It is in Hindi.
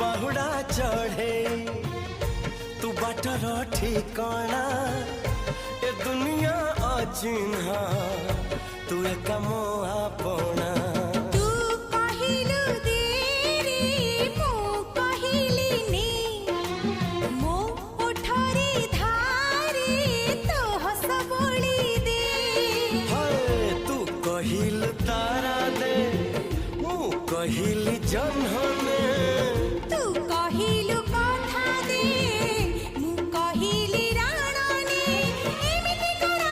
बाहुड़ा चढ़े तू बाटर ठिकाना ए दुनिया अचिन्हा तू एक मोहापना तू कहिलु देरी मो कहिली नी मो उठरी धारी तो हस बोली दे हाय तू कहिल तारा दे मु कहिली जन्ह